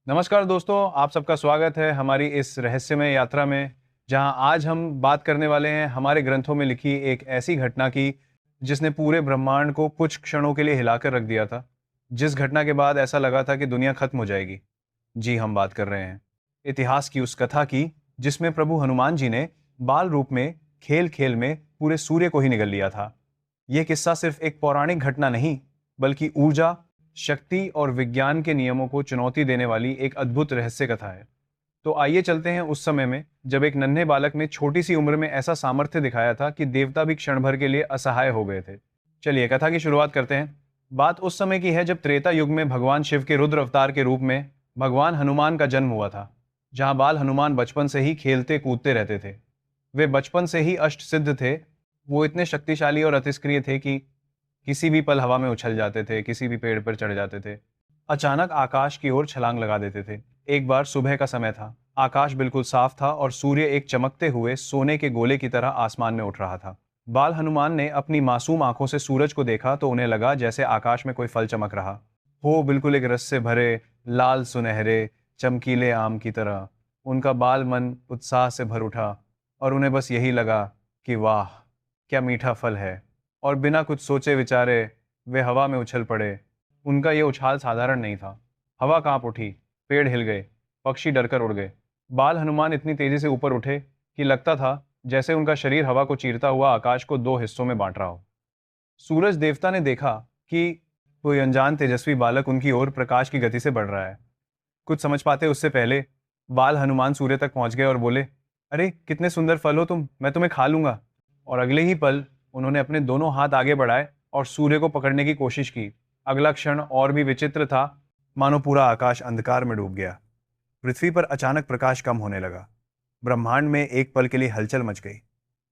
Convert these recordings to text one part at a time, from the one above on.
नमस्कार दोस्तों, आप सबका स्वागत है हमारी इस रहस्यमय यात्रा में, जहां आज हम बात करने वाले हैं हमारे ग्रंथों में लिखी एक ऐसी घटना की जिसने पूरे ब्रह्मांड को कुछ क्षणों के लिए हिलाकर रख दिया था। जिस घटना के बाद ऐसा लगा था कि दुनिया खत्म हो जाएगी। जी, हम बात कर रहे हैं इतिहास की उस कथा की जिसमें प्रभु हनुमान जी ने बाल रूप में खेल खेल में पूरे सूर्य को ही निगल लिया था। यह किस्सा सिर्फ एक पौराणिक घटना नहीं, बल्कि ऊर्जा, शक्ति और विज्ञान के नियमों को चुनौती देने वाली एक अद्भुत रहस्य कथा है। तो आइए चलते हैं उस समय में जब एक नन्हे बालक ने छोटी सी उम्र में ऐसा सामर्थ्य दिखाया था कि देवता भी क्षण भर के लिए असहाय हो गए थे। चलिए कथा की शुरुआत करते हैं। बात उस समय की है जब त्रेता युग में भगवान शिव के रुद्र अवतार के रूप में भगवान हनुमान का जन्म हुआ था। जहां बाल हनुमान बचपन से ही खेलते कूदते रहते थे। वे बचपन से ही अष्ट सिद्ध थे। वो इतने शक्तिशाली और अतिस्क्रिय थे कि किसी भी पल हवा में उछल जाते थे, किसी भी पेड़ पर चढ़ जाते थे, अचानक आकाश की ओर छलांग लगा देते थे। एक बार सुबह का समय था। आकाश बिल्कुल साफ था और सूर्य एक चमकते हुए सोने के गोले की तरह आसमान में उठ रहा था। बाल हनुमान ने अपनी मासूम आंखों से सूरज को देखा तो उन्हें लगा जैसे आकाश में कोई फल चमक रहा हो, बिल्कुल एक रस से भरे, लाल सुनहरे, चमकीले आम की तरह। उनका बाल मन उत्साह से भर उठा और उन्हें बस यही लगा कि वाह, क्या मीठा फल है। और बिना कुछ सोचे विचारे वे हवा में उछल पड़े। उनका यह उछाल साधारण नहीं था। हवा कांप उठी, पेड़ हिल गए, पक्षी डरकर उड़ गए। बाल हनुमान इतनी तेजी से ऊपर उठे कि लगता था जैसे उनका शरीर हवा को चीरता हुआ आकाश को दो हिस्सों में बांट रहा हो। सूरज देवता ने देखा कि कोई अनजान तेजस्वी बालक उनकी ओर प्रकाश की गति से बढ़ रहा है। कुछ समझ पाते उससे पहले बाल हनुमान सूर्य तक पहुंच गए और बोले, अरे कितने सुंदर फल हो तुम, मैं तुम्हें खा लूंगा। और अगले ही पल उन्होंने अपने दोनों हाथ आगे बढ़ाए और सूर्य को पकड़ने की कोशिश की। अगला क्षण और भी विचित्र था, मानो पूरा आकाश अंधकार में डूब गया। पृथ्वी पर अचानक प्रकाश कम होने लगा। ब्रह्मांड में एक पल के लिए हलचल मच गई।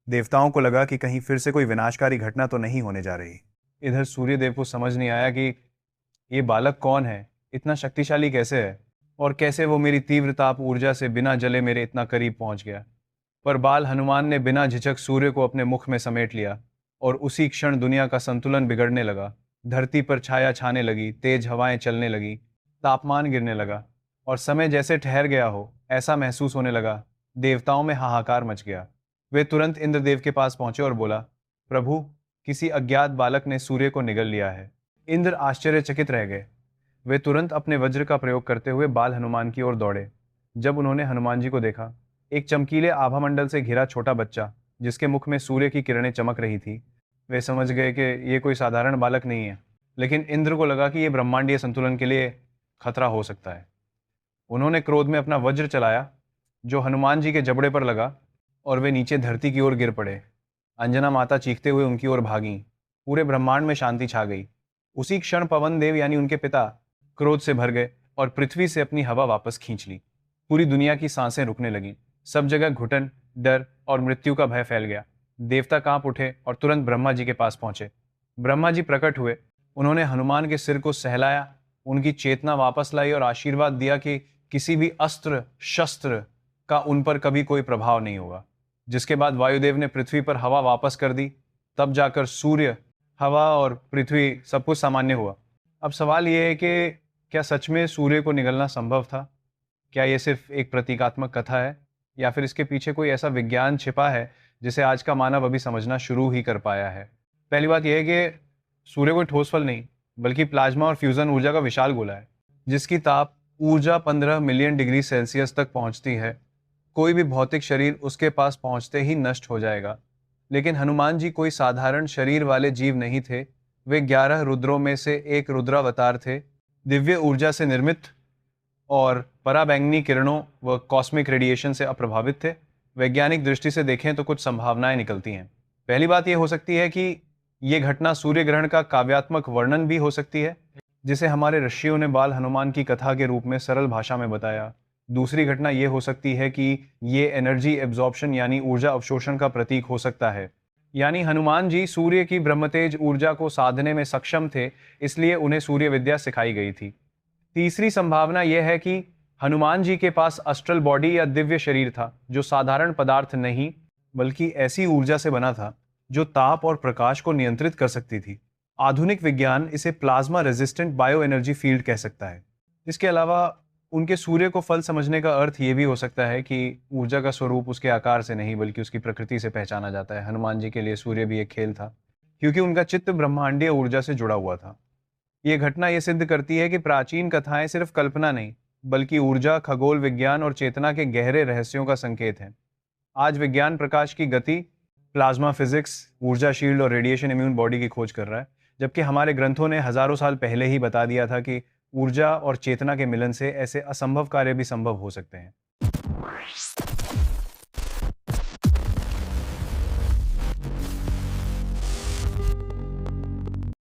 देवताओं को लगा कि कहीं फिर से कोई विनाशकारी घटना तो नहीं होने जा रही। इधर सूर्यदेव को समझ नहीं आया कि ये बालक कौन है, इतना शक्तिशाली कैसे है, और कैसे वो मेरी तीव्र ताप ऊर्जा से बिना जले मेरे इतना करीब पहुंच गया। पर बाल हनुमान ने बिना झिझक सूर्य को अपने मुख में समेट लिया और उसी क्षण दुनिया का संतुलन बिगड़ने लगा। धरती पर छाया छाने लगी, तेज हवाएं चलने लगी, तापमान गिरने लगा और समय जैसे ठहर गया हो ऐसा महसूस होने लगा। देवताओं में हाहाकार मच गया। वे तुरंत इंद्रदेव के पास पहुंचे और बोला, प्रभु, किसी अज्ञात बालक ने सूर्य को निगल लिया है। इंद्र आश्चर्यचकित रह गए। वे तुरंत अपने वज्र का प्रयोग करते हुए बाल हनुमान की ओर दौड़े। जब उन्होंने हनुमान जी को देखा, एक चमकीले आभामंडल से घिरा छोटा बच्चा जिसके मुख में सूर्य की किरणें चमक रही थी, वे समझ गए कि ये कोई साधारण बालक नहीं है। लेकिन इंद्र को लगा कि यह ब्रह्मांडीय संतुलन के लिए खतरा हो सकता है। उन्होंने क्रोध में अपना वज्र चलाया जो हनुमान जी के जबड़े पर लगा और वे नीचे धरती की ओर गिर पड़े। अंजना माता चीखते हुए उनकी ओर भागी। पूरे ब्रह्मांड में शांति छा गई। उसी क्षण पवन देव यानी उनके पिता क्रोध से भर गए और पृथ्वी से अपनी हवा वापस खींच ली। पूरी दुनिया की सांसें रुकने लगीं। सब जगह घुटन, डर और मृत्यु का भय फैल गया। देवता कांप उठे और तुरंत ब्रह्मा जी के पास पहुंचे। ब्रह्मा जी प्रकट हुए। उन्होंने हनुमान के सिर को सहलाया, उनकी चेतना वापस लाई और आशीर्वाद दिया कि किसी भी अस्त्र शस्त्र का उन पर कभी कोई प्रभाव नहीं होगा। जिसके बाद वायुदेव ने पृथ्वी पर हवा वापस कर दी। तब जाकर सूर्य, हवा और पृथ्वी सब कुछ सामान्य हुआ। अब सवाल यह है कि क्या सच में सूर्य को निगलना संभव था? क्या यह सिर्फ एक प्रतीकात्मक कथा है या फिर इसके पीछे कोई ऐसा विज्ञान छिपा है जिसे आज का मानव अभी समझना शुरू ही कर पाया है? पहली बात यह है कि सूर्य कोई ठोस फल नहीं, बल्कि प्लाज्मा और फ्यूजन ऊर्जा का विशाल गोला है, जिसकी ताप ऊर्जा 15 मिलियन डिग्री सेल्सियस तक पहुंचती है। कोई भी भौतिक शरीर उसके पास पहुंचते ही नष्ट हो जाएगा। लेकिन हनुमान जी कोई साधारण शरीर वाले जीव नहीं थे। वे 11 रुद्रों में से एक रुद्रावतार थे, दिव्य ऊर्जा से निर्मित और पराबैंगनी किरणों व कॉस्मिक रेडिएशन से अप्रभावित थे। वैज्ञानिक दृष्टि से देखें तो कुछ संभावनाएं निकलती हैं। पहली बात यह हो सकती है कि यह घटना सूर्य ग्रहण का काव्यात्मक वर्णन भी हो सकती है, जिसे हमारे ऋषियों ने बाल हनुमान की कथा के रूप में सरल भाषा में बताया। दूसरी घटना यह हो सकती है कि ये एनर्जी एब्जॉर्प्शन यानी ऊर्जा अवशोषण का प्रतीक हो सकता है। यानी हनुमान जी सूर्य की ब्रह्मतेज ऊर्जा को साधने में सक्षम थे, इसलिए उन्हें सूर्य विद्या सिखाई गई थी। तीसरी संभावना यह है कि हनुमान जी के पास अस्ट्रल बॉडी या दिव्य शरीर था, जो साधारण पदार्थ नहीं बल्कि ऐसी ऊर्जा से बना था जो ताप और प्रकाश को नियंत्रित कर सकती थी। आधुनिक विज्ञान इसे plasma resistant bio energy field कह सकता है। इसके अलावा उनके सूर्य को फल समझने का अर्थ ये भी हो सकता है कि ऊर्जा का स्वरूप उसके आकार से नहीं बल्कि उसकी प्रकृति से पहचाना जाता है। हनुमान जी के लिए सूर्य भी एक खेल था, क्योंकि उनका चित्त ब्रह्मांडीय ऊर्जा से जुड़ा हुआ था। ये घटना ये सिद्ध करती है कि प्राचीन कथाएं सिर्फ कल्पना नहीं, बल्कि ऊर्जा, खगोल विज्ञान और चेतना के गहरे रहस्यों का संकेत हैं। आज विज्ञान प्रकाश की गति, प्लाज्मा फिजिक्स, ऊर्जा शील्ड और रेडिएशन इम्यून बॉडी की खोज कर रहा है, जबकि हमारे ग्रंथों ने हजारों साल पहले ही बता दिया था कि ऊर्जा और चेतना के मिलन से ऐसे असंभव कार्य भी संभव हो सकते हैं।